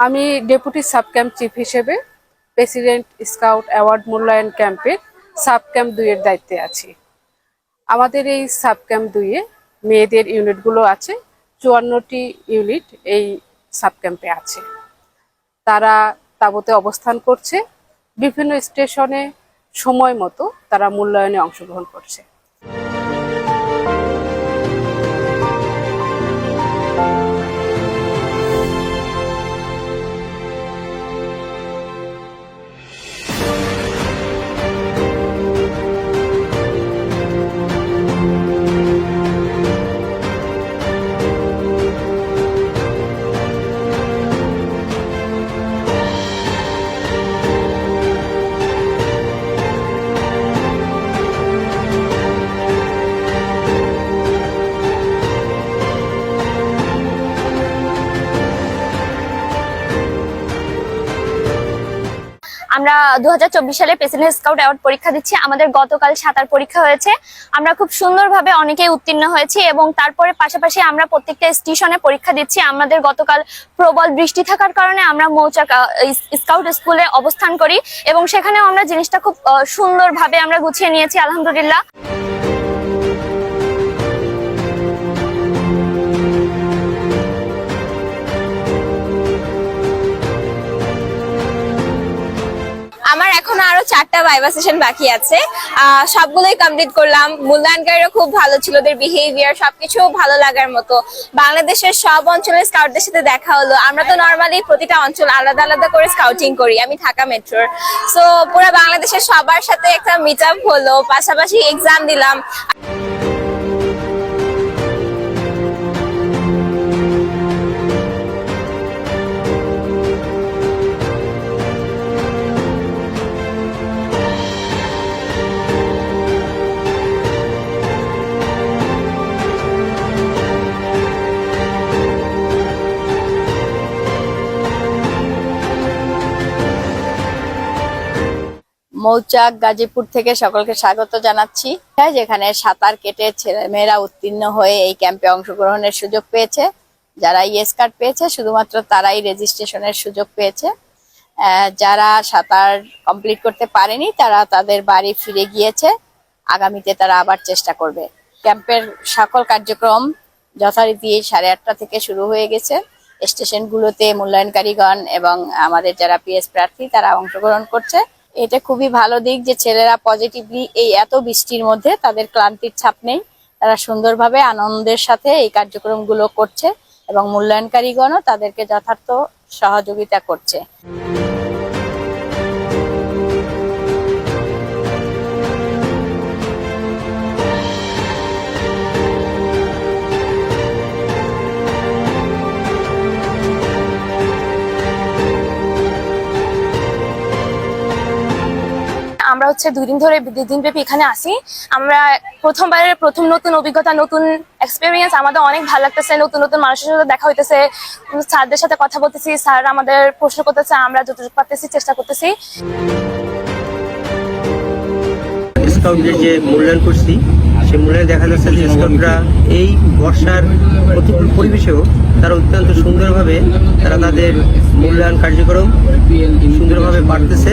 আমি deputy sub camp chief হিসেবে president scout award মূল্যায়ন ক্যাম্পের সাব ক্যাম্প 2 এর দায়িত্বে আছি। আমাদের এই সাব ক্যাম্প 2 এ মেয়েদের ইউনিটগুলো আছে, 54টি ইউনিট এই সাব ক্যাম্পে আছে। তারা তাঁবুতে অবস্থান করছে, বিভিন্ন স্টেশনে সময় মতো তারা মূল্যায়নে অংশগ্রহণ করছে। আমরা 2024 সালে প্রেসিডেন্ট স্কাউট অ্যাওয়ার্ড পরীক্ষা দিচ্ছি। আমাদের গতকাল সাঁতার পরীক্ষা হয়েছে, আমরা খুব সুন্দরভাবে অনেকেই উত্তীর্ণ হয়েছি এবং তারপরে পাশাপাশি আমরা প্রত্যেকটা স্টেশনে পরীক্ষা দিচ্ছি। আমাদের গতকাল প্রবল বৃষ্টি থাকার কারণে আমরা মৌচাক স্কাউট স্কুলে অবস্থান করি এবং সেখানেও আমরা জিনিসটা খুব সুন্দরভাবে আমরা গুছিয়ে নিয়েছি, আলহামদুলিল্লাহ। আমার এখনো আরো 4টা ভাইভা সেশন বাকি আছে, সবগুলোই কমপ্লিট করলাম। মূল্যায়নকারীরা খুব ভালো ছিল, ওদের বিহেভিয়ার সবকিছু ভালো লাগার মতো। বাংলাদেশের সব অঞ্চলের স্কাউটদের সাথে দেখা হলো। আমরা তো নর্মালি প্রতিটা অঞ্চল আলাদা আলাদা করে স্কাউটিং করি, আমি ঢাকা মেট্রোর। সো পুরো বাংলাদেশের সবার সাথে একটা মিট আপ হলো, পাশাপাশি এক্সাম দিলাম। মৌচাক গাজীপুর থেকে সকলকে স্বাগত জানাচ্ছি, যেখানে সাঁতার কেটে ছেলেমেয়েরা উত্তীর্ণ হয়ে এই ক্যাম্পে অংশগ্রহণের সুযোগ পেয়েছে। যারা ইয়েস কার্ড পেয়েছে শুধুমাত্র তারাই রেজিস্ট্রেশনের সুযোগ পেয়েছে। যারা সাঁতার কমপ্লিট করতে পারেনি তারা তাদের বাড়ি ফিরে গিয়েছে, আগামীতে তারা আবার চেষ্টা করবে। ক্যাম্পের সকল কার্যক্রম যথারীতি 8:30 থেকে শুরু হয়ে গেছে। স্টেশনগুলোতে মূল্যায়নকারীগণ এবং আমাদের যারা পিএস প্রার্থী তারা অংশগ্রহণ করছে। এটা খুবই ভালো দিক যে ছেলেরা পজিটিভলি এই এত বৃষ্টির মধ্যে তাদের ক্লান্তির ছাপ নেই, তারা সুন্দরভাবে আনন্দের সাথে এই কার্যক্রমগুলো করছে এবং মূল্যায়নকারীগণও তাদেরকে যথার্থ সহযোগিতা করছে। আমরা হচ্ছে 2 দিন ধরে 2 দিন ব্যাপী এখানে আসি। আমরা প্রথম নতুন অভিজ্ঞতা, নতুন এক্সপিরিয়েন্স, আমাদের অনেক ভালো লাগতেছে। নতুন নতুন মানুষের সাথে দেখা হইতেছে, স্যারদের সাথে কথা বলতেছি, স্যার আমাদের প্রশ্ন করতেছে, আমরা যতটুকু পারতেছি চেষ্টা করতেছি। স্কাউটদের যে মূল্যায়ন করছি সেই মূল্যায়নে দেখা যাচ্ছে যে স্কাউটরা এই বর্ষার প্রতিকূল পরিবেশেও তারা অত্যন্ত সুন্দরভাবে তারা তাদের মূল্যায়ন কার্যক্রম সুন্দরভাবে পারতেছে।